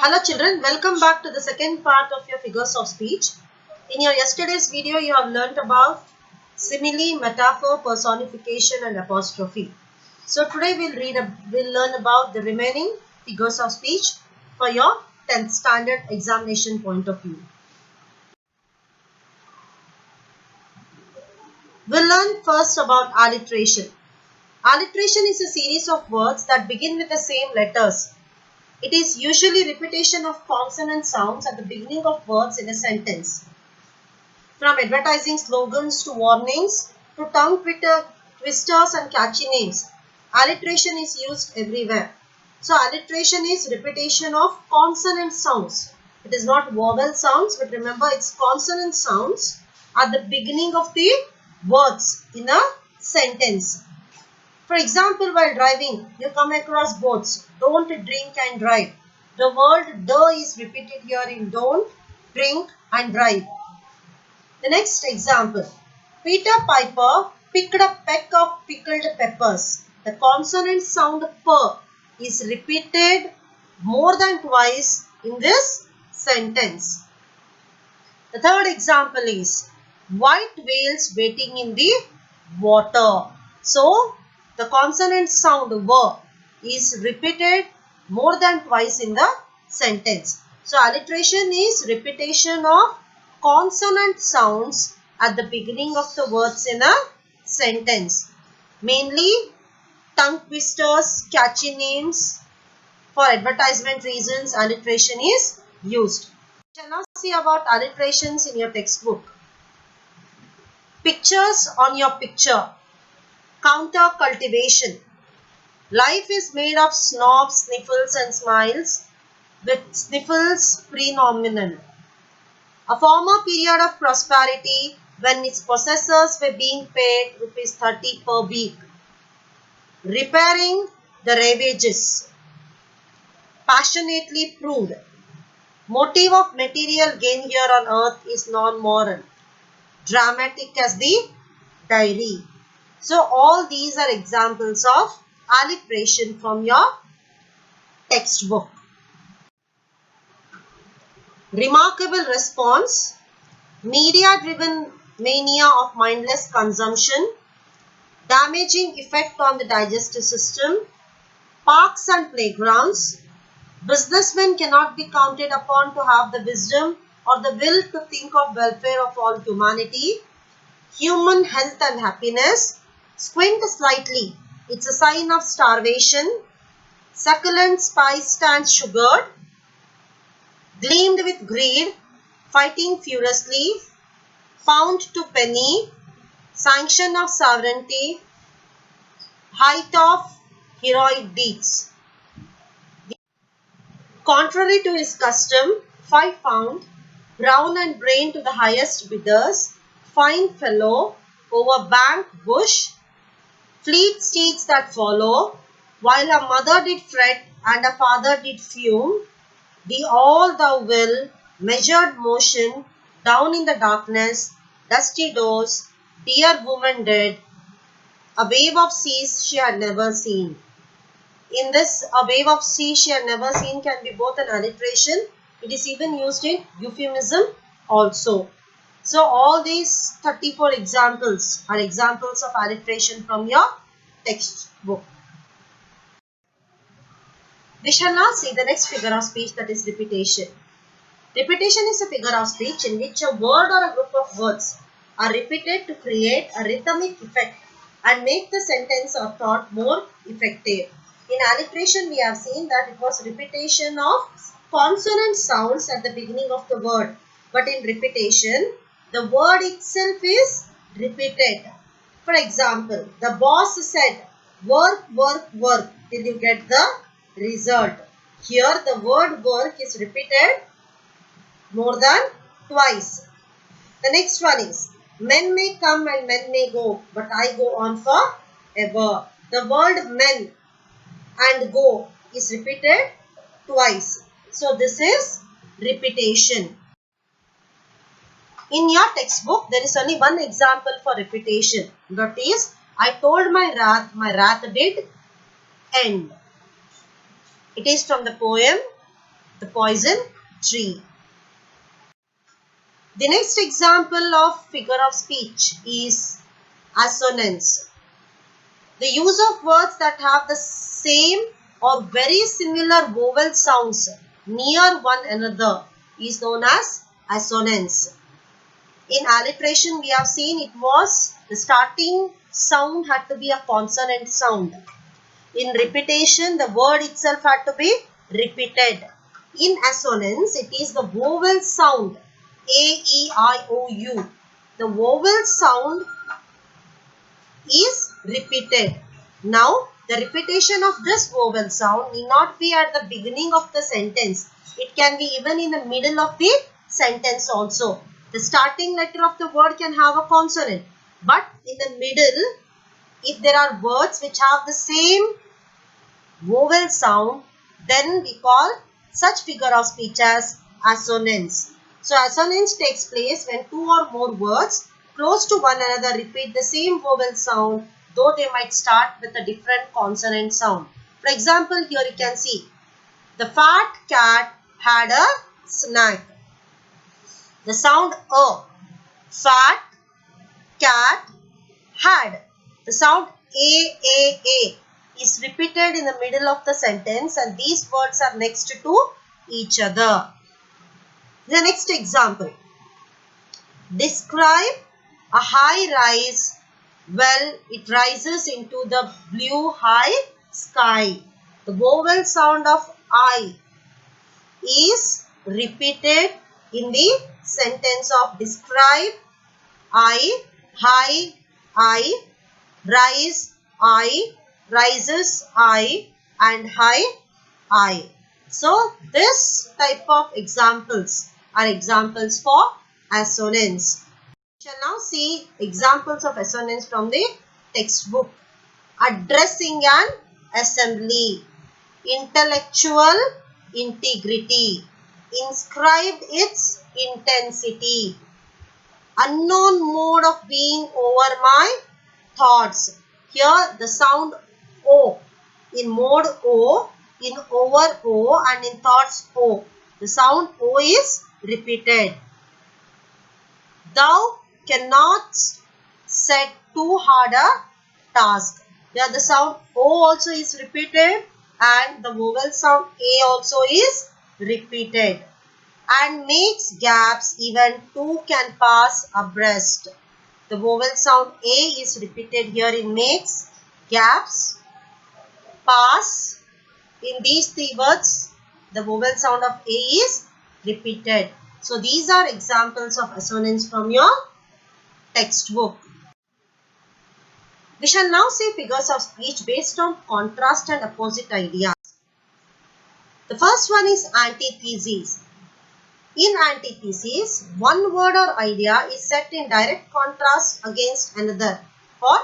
Hello children, welcome back to the second part of your figures of speech. In your yesterday's video, you have learnt about simile, metaphor, personification and apostrophe. So today we'll learn about the remaining figures of speech for your 10th standard examination point of view. We'll learn first about alliteration. Alliteration is a series of words that begin with the same letters. It is usually repetition of consonant sounds at the beginning of words in a sentence. From advertising slogans to warnings to tongue twisters and catchy names, alliteration is used everywhere. So alliteration is repetition of consonant sounds. It is not vowel sounds, but remember it's consonant sounds at the beginning of the words in a sentence. For example, while driving, you come across boats. Don't drink and drive. The word "the" is repeated here in don't, drink and drive. The next example. Peter Piper picked a peck of pickled peppers. The consonant sound "p" is repeated more than twice in this sentence. The third example is white whales waiting in the water. So, the consonant sound "v" is repeated more than twice in the sentence. So, alliteration is repetition of consonant sounds at the beginning of the words in a sentence. Mainly tongue twisters, catchy names. For advertisement reasons, alliteration is used. We shall now see about alliterations in your textbook. Pictures on your picture. Counter cultivation. Life is made of snobs, sniffles and smiles, with sniffles predominant. A former period of prosperity when its possessors were being paid ₹30 per week. Repairing the ravages. Passionately proved. Motive of material gain here on earth is non-moral. Dramatic as the diary. So all these are examples of alliteration from your textbook. Remarkable response. Media-driven mania of mindless consumption. Damaging effect on the digestive system. Parks and playgrounds. Businessmen cannot be counted upon to have the wisdom or the will to think of welfare of all humanity. Human health and happiness. Squint slightly. It's a sign of starvation. Succulent spice stands sugared. Gleamed with greed. Fighting furiously. Pound to penny. Sanction of sovereignty. Height of heroic deeds. Contrary to his custom, 5 pound. Brown and brain to the highest bidders. Fine fellow. Over bank bush. Fleet steeds that follow, while a mother did fret and a father did fume, be all thou will, measured motion, down in the darkness, dusty doors, dear woman dead, a wave of seas she had never seen. In this, a wave of sea she had never seen can be both an alliteration. It is even used in euphemism also. So all these 34 examples are examples of alliteration from your textbook. We shall now see the next figure of speech, that is repetition. Repetition is a figure of speech in which a word or a group of words are repeated to create a rhythmic effect and make the sentence or thought more effective. In alliteration, we have seen that it was repetition of consonant sounds at the beginning of the word. But in repetition, the word itself is repeated. For example, the boss said, work, work, work till you get the result. Here the word work is repeated more than twice. The next one is, men may come and men may go, but I go on forever. The word men and go is repeated twice. So this is repetition. In your textbook, there is only one example for repetition. That is, I told my wrath did end. It is from the poem the poison tree. The next example of figure of speech is assonance. The use of words that have the same or very similar vowel sounds near one another is known as assonance. In alliteration, we have seen it was the starting sound had to be a consonant sound. In repetition, the word itself had to be repeated. In assonance, it is the vowel sound A, E, I, O, U. The vowel sound is repeated. Now, the repetition of this vowel sound need not be at the beginning of the sentence. It can be even in the middle of the sentence also. The starting letter of the word can have a consonant. But in the middle, if there are words which have the same vowel sound, then we call such figure of speech as assonance. So, assonance takes place when two or more words close to one another repeat the same vowel sound, though they might start with a different consonant sound. For example, here you can see, the fat cat had a snack. The sound A, fat cat had. The sound A is repeated in the middle of the sentence and these words are next to each other. The next example. Describe a high rise. Well, it rises into the blue high sky. The vowel sound of I is repeated in the sentence of describe I, high I, rise I, rises I, and high I. So, this type of examples are examples for assonance. We shall now see examples of assonance from the textbook. Addressing an assembly, intellectual integrity, inscribed its intensity, unknown mode of being over my thoughts. Here the sound O, in mode O, in over O, and in thoughts O. The sound O is repeated. Thou cannot set too hard a task. Here the sound O also is repeated and the vowel sound A also is repeated. And makes gaps even two can pass abreast. The vowel sound A is repeated here in makes, gaps, pass. In these three words, the vowel sound of A is repeated. So, these are examples of assonance from your textbook. We shall now see figures of speech based on contrast and opposite ideas. The first one is antithesis. In antithesis, one word or idea is set in direct contrast against another for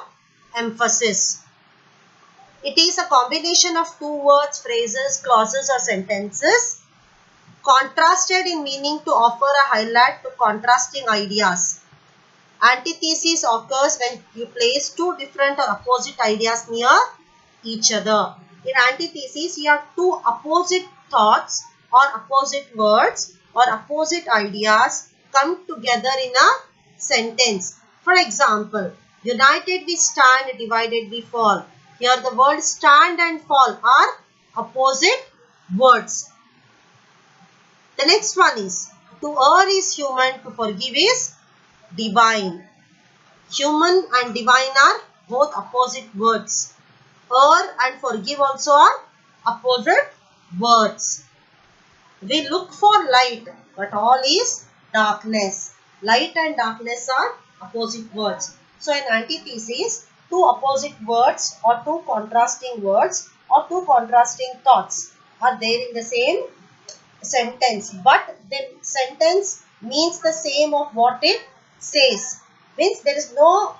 emphasis. It is a combination of two words, phrases, clauses or sentences contrasted in meaning to offer a highlight to contrasting ideas. Antithesis occurs when you place two different or opposite ideas near each other. In antithesis, you have two opposite thoughts or opposite words or opposite ideas come together in a sentence. For example, united we stand, divided we fall. Here the words stand and fall are opposite words. The next one is, to err is human, to forgive is divine. Human and divine are both opposite words. Err and forgive also are opposite words. We look for light, but all is darkness. Light and darkness are opposite words. So, in antithesis, two opposite words or two contrasting words or two contrasting thoughts are there in the same sentence, but the sentence means the same of what it says. Means there is no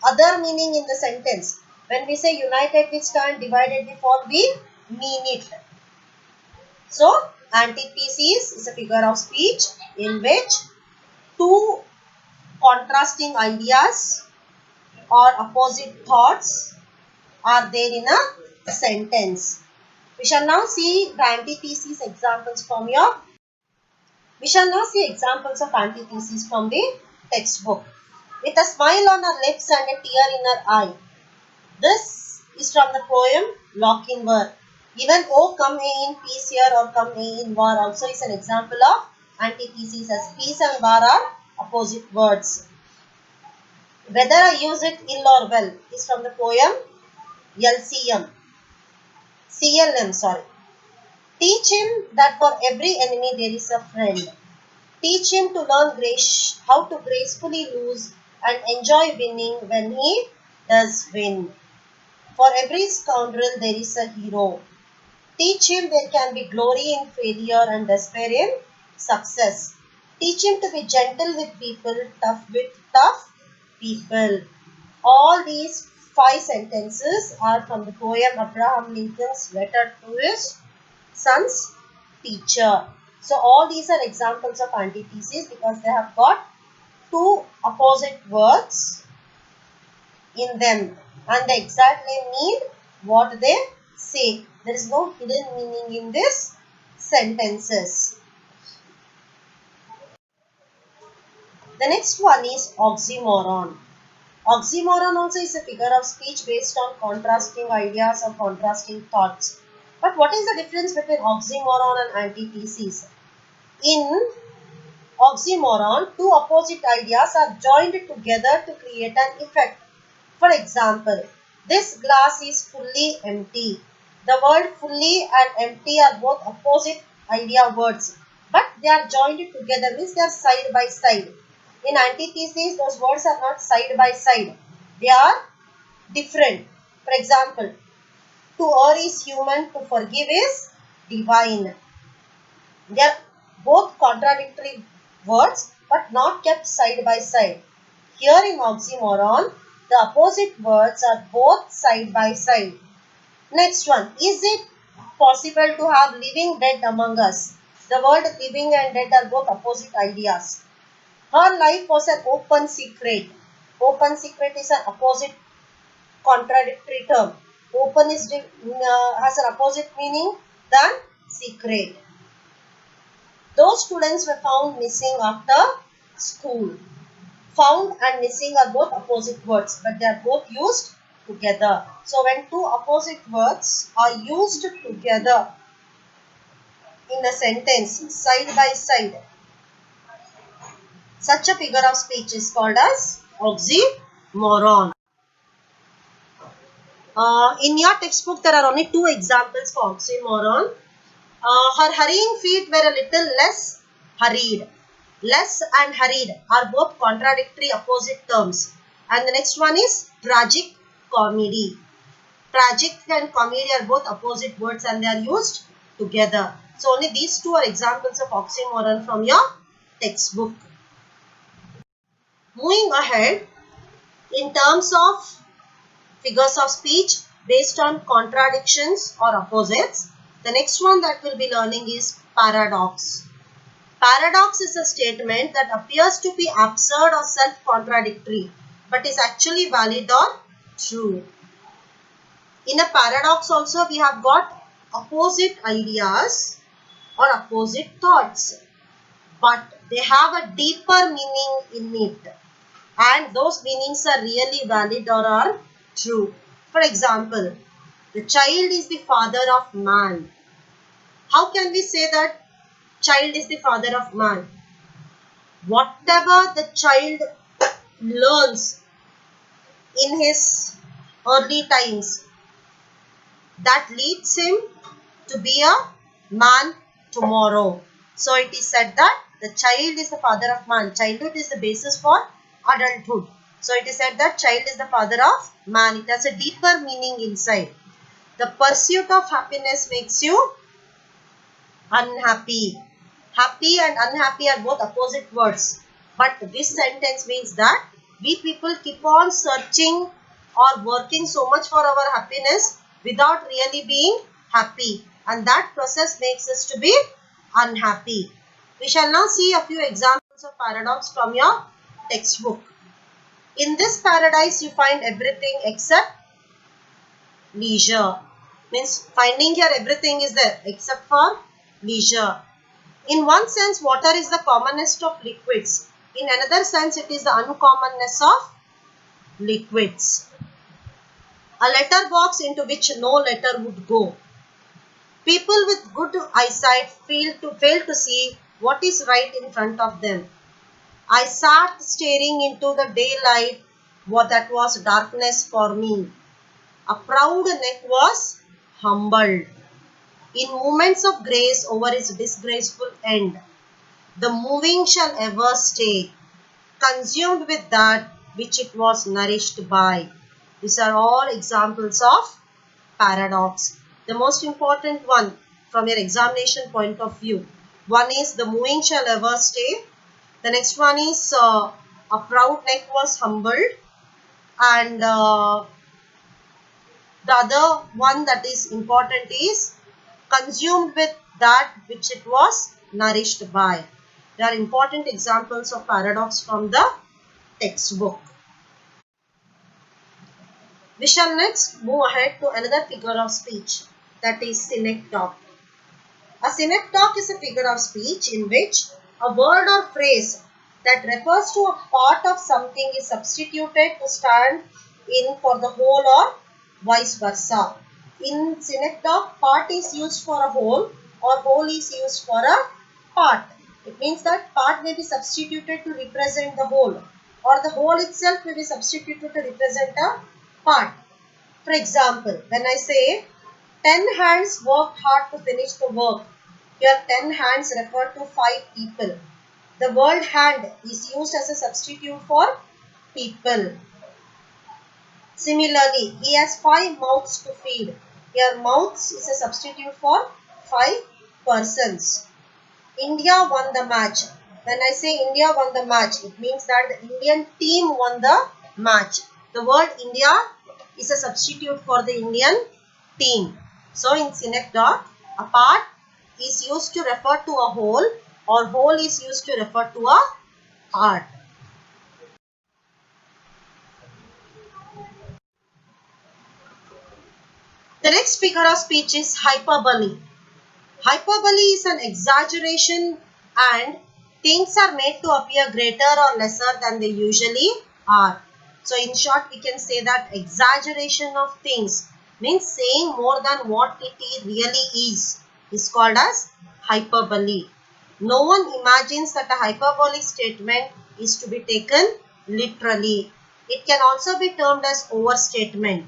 other meaning in the sentence. When we say united we stand, divided we fall, we mean it. So, antithesis is a figure of speech in which two contrasting ideas or opposite thoughts are there in a sentence. We shall now see the antithesis examples from your. We shall now see examples of antitheses from the textbook. With a smile on her lips and a tear in her eye. This is from the poem Lochinvar. Even "Oh come ye in peace here" or "come ye in war" also is an example of antithesis, as peace and war are opposite words. Whether I use it ill or well is from the poem LCM. CLM, sorry. Teach him that for every enemy there is a friend. Teach him to learn how to gracefully lose and enjoy winning when he does win. For every scoundrel there is a hero. Teach him there can be glory in failure and despair in success. Teach him to be gentle with people, tough with tough people. All these 5 sentences are from the poem Abraham Lincoln's letter to his son's teacher. So all these are examples of antitheses because they have got 2 opposite words in them and they exactly mean what they say. There is no hidden meaning in these sentences. The next one is oxymoron. Oxymoron also is a figure of speech based on contrasting ideas or contrasting thoughts. But what is the difference between oxymoron and antithesis? In oxymoron, 2 opposite ideas are joined together to create an effect. For example, this glass is fully empty. The word fully and empty are both opposite idea words, but they are joined together, means they are side by side. In antithesis, those words are not side by side. They are different. For example, to err is human, to forgive is divine. They are both contradictory words but not kept side by side. Here in oxymoron, the opposite words are both side by side. Next one, is it possible to have living dead among us? The word living and dead are both opposite ideas. Her life was an open secret. Open secret is an opposite contradictory term. Open is has an opposite meaning than secret. Those students were found missing after school. Found and missing are both opposite words, but they are both used together. So when 2 opposite words are used together in a sentence side by side, such a figure of speech is called as oxymoron. In your textbook, there are only 2 examples for oxymoron. Her hurrying feet were a little less hurried. Less and hurried are both contradictory opposite terms. And the next one is tragic comedy. Tragic and comedy are both opposite words and they are used together. So only these 2 are examples of oxymoron from your textbook. Moving ahead, in terms of figures of speech based on contradictions or opposites, the next one that we'll be learning is paradox. Paradox is a statement that appears to be absurd or self-contradictory but is actually valid or true. In a paradox also we have got opposite ideas or opposite thoughts, but they have a deeper meaning in it and those meanings are really valid or are true. For example, the child is the father of man. How can we say that child is the father of man? Whatever the child learns in his early times, that leads him to be a man tomorrow. So it is said that the child is the father of man. Childhood is the basis for adulthood. So it is said that child is the father of man. It has a deeper meaning inside. The pursuit of happiness makes you unhappy. Happy and unhappy are both opposite words. But this sentence means that we people keep on searching or working so much for our happiness without really being happy. And that process makes us to be unhappy. We shall now see a few examples of paradox from your textbook. In this paradise you find everything except leisure. Means finding here everything is there except for leisure. In one sense, water is the commonest of liquids. In another sense, it is the uncommonness of liquids. A letter box into which no letter would go. People with good eyesight fail to see what is right in front of them. I sat staring into the daylight, that was darkness for me. A proud neck was humbled. In moments of grace over its disgraceful end, the moving shall ever stay, consumed with that which it was nourished by. These are all examples of paradox. The most important one from your examination point of view. One is the moving shall ever stay. The next one is a proud neck was humbled. And the other one that is important is consumed with that which it was nourished by. They are important examples of paradox from the textbook. We shall next move ahead to another figure of speech, that is synecdoche. A synecdoche is a figure of speech in which a word or phrase that refers to a part of something is substituted to stand in for the whole or vice versa. In synecdoche, part is used for a whole or whole is used for a part. It means that part may be substituted to represent the whole, or the whole itself may be substituted to represent a part. For example, when I say 10 hands worked hard to finish the work, here 10 hands refer to 5 people. The word hand is used as a substitute for people. Similarly, he has 5 mouths to feed. Here mouths is a substitute for 5 persons. India won the match. When I say India won the match, it means that the Indian team won the match. The word India is a substitute for the Indian team. So in synecdoche, a part is used to refer to a whole or whole is used to refer to a part. The next figure of speech is hyperbole. Hyperbole is an exaggeration and things are made to appear greater or lesser than they usually are. So in short, we can say that exaggeration of things means saying more than what it really is called as hyperbole. No one imagines that a hyperbolic statement is to be taken literally. It can also be termed as overstatement.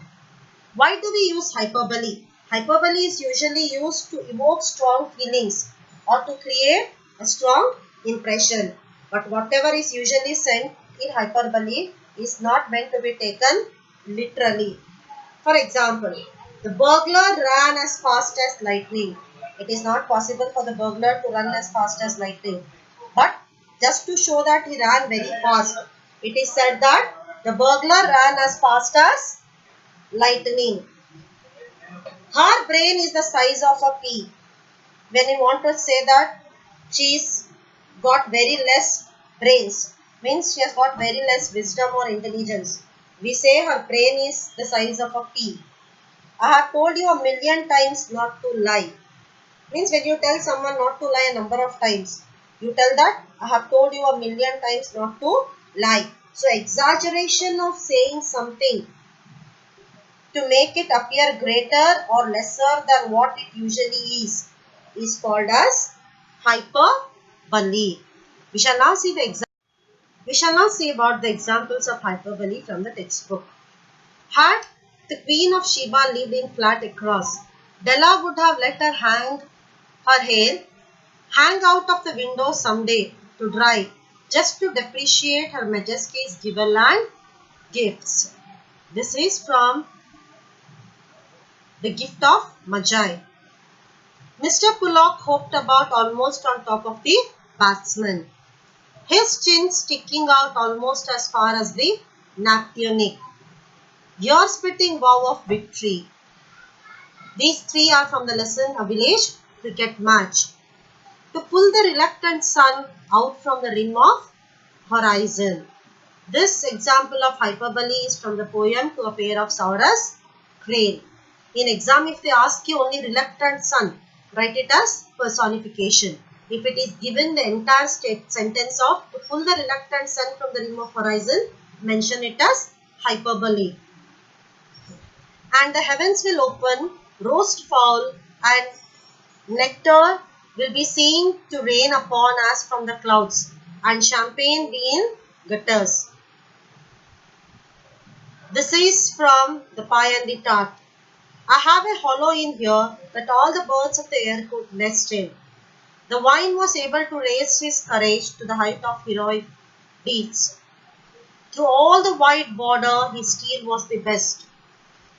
Why do we use hyperbole? Hyperbole is usually used to evoke strong feelings or to create a strong impression. But whatever is usually said in hyperbole is not meant to be taken literally. For example, the burglar ran as fast as lightning. It is not possible for the burglar to run as fast as lightning. But just to show that he ran very fast, it is said that the burglar ran as fast as lightning. Her brain is the size of a pea. When we want to say that she's got very less brains, means she has got very less wisdom or intelligence. We say her brain is the size of a pea. I have told you a million times not to lie. Means when you tell someone not to lie a number of times, you tell that I have told you a million times not to lie. So exaggeration of saying something to make it appear greater or lesser than what it usually is called as hyperbole. We shall now see about the examples of hyperbole from the textbook. Had the Queen of Sheba lived in flat across, Della would have let her hair hang out of the window someday to dry, just to depreciate her Majesty's given and gifts. This is from The Gift of Magi. Mr. Pullock hopped about almost on top of the batsman, his chin sticking out almost as far as the naptunic. Ear-splitting vow of victory. These three are from the lesson A Village Cricket Match. To pull the reluctant sun out from the rim of horizon. This example of hyperbole is from the poem To a Pair of Saurus Crane. In exam, if they ask you only reluctant son, write it as personification. If it is given the entire sentence of to pull the reluctant sun from the rim of horizon, mention it as hyperbole. And the heavens will open, roast fowl and nectar will be seen to rain upon us from the clouds, and champagne be in gutters. This is from The Pie and the Tart. I have a hollow in here that all the birds of the air could nest in. The vine was able to raise his courage to the height of heroic deeds. Through all the wide border, his steel was the best.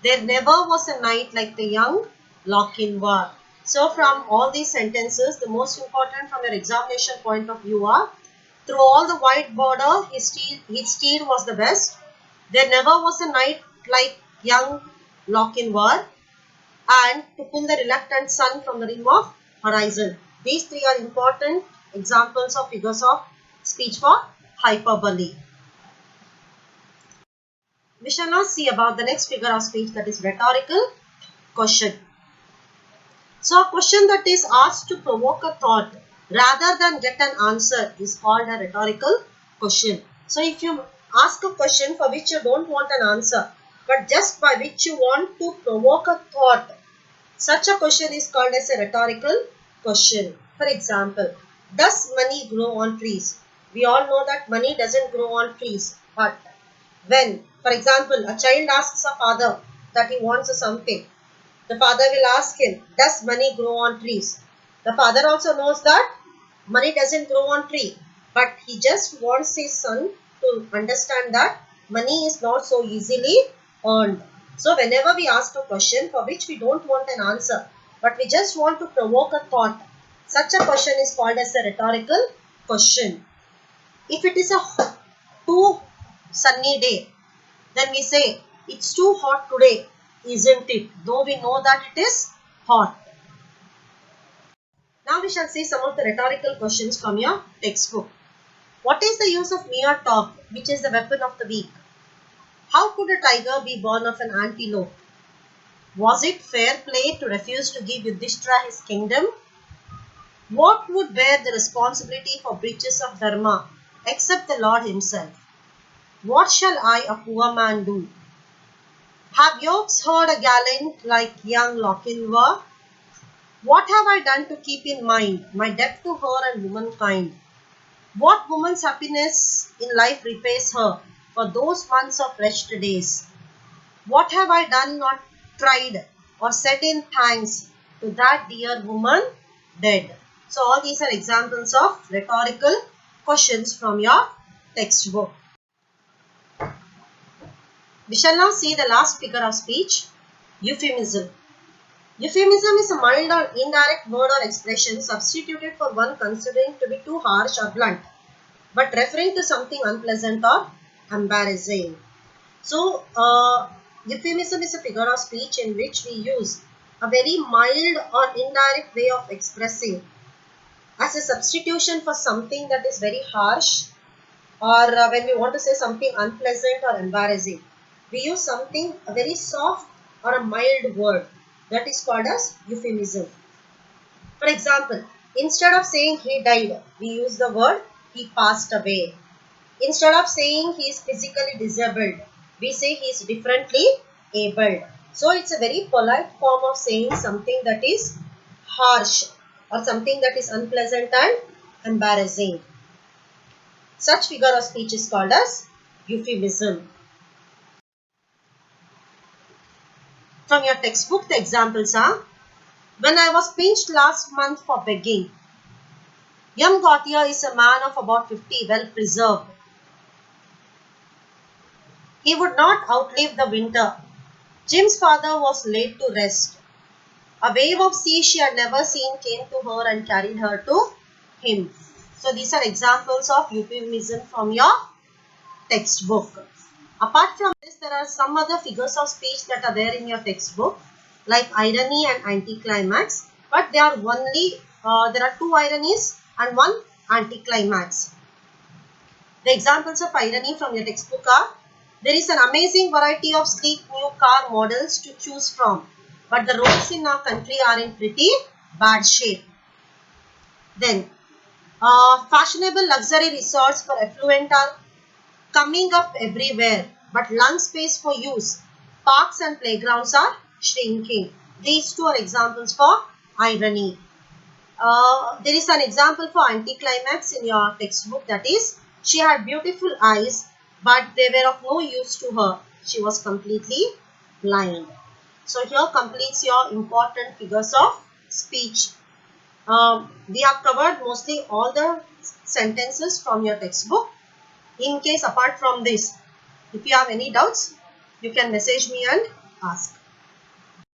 There never was a knight like the young Lochinvar. So from all these sentences, the most important from your examination point of view are, through all the wide border, his steel was the best. There never was a knight like young Lochinvar, and to pull the reluctant sun from the rim of horizon. These three are important examples of figures of speech for hyperbole. We shall now see about the next figure of speech, that is rhetorical question. So a question that is asked to provoke a thought rather than get an answer is called a rhetorical question. So if you ask a question for which you don't want an answer, but just by which you want to provoke a thought, such a question is called as a rhetorical question. For example, does money grow on trees? We all know that money doesn't grow on trees. But when, for example, a child asks a father that he wants something, the father will ask him, does money grow on trees? The father also knows that money doesn't grow on tree. But he just wants his son to understand that money is not so easily earned. So whenever we ask a question for which we don't want an answer, but we just want to provoke a thought, such a question is called as a rhetorical question. If it is a too sunny day, then we say, it's too hot today, isn't it? Though we know that it is hot. Now we shall see some of the rhetorical questions from your textbook. What is the use of mere talk, which is the weapon of the weak? How could a tiger be born of an antelope? Was it fair play to refuse to give Yudhishthira his kingdom? What would bear the responsibility for breaches of dharma except the Lord himself? What shall I, a poor man, do? Have yokes heard a gallant like young Lochinvar? What have I done to keep in mind my debt to her and womankind? What woman's happiness in life repays her for those months of wretched days? What have I done, not tried, or said in thanks to that dear woman dead? So all these are examples of rhetorical questions from your textbook. We shall now see the last figure of speech, euphemism. Euphemism is a mild or indirect word or expression substituted for one considering to be too harsh or blunt, but referring to something unpleasant or embarrassing. So, euphemism is a figure of speech in which we use a very mild or indirect way of expressing as a substitution for something that is very harsh, or when we want to say something unpleasant or embarrassing. We use something, a very soft or a mild word, that is called as euphemism. For example, instead of saying he died, we use the word he passed away. Instead of saying he is physically disabled, we say he is differently abled. So it's a very polite form of saying something that is harsh or something that is unpleasant and embarrassing. Such figure of speech is called as euphemism. From your textbook, the examples are, when I was pinched last month for begging. Young Gautier is a man of about 50, well preserved. He would not outlive the winter. Jim's father was laid to rest. A wave of sea she had never seen came to her and carried her to him. So these are examples of euphemism from your textbook. Apart from this, there are some other figures of speech that are there in your textbook, like irony and anticlimax. But they are only, there are two ironies and one anticlimax. The examples of irony from your textbook are, there is an amazing variety of sleek new car models to choose from. but the roads in our country are in pretty bad shape. Then, fashionable luxury resorts for affluent are coming up everywhere, but lung space for use, parks and playgrounds are shrinking. These two are examples for irony. There is an example for anticlimax in your textbook, that is, she had beautiful eyes, but they were of no use to her. She was completely blind. So here completes your important figures of speech. We have covered mostly all the sentences from your textbook. In case apart from this, if you have any doubts, you can message me and ask.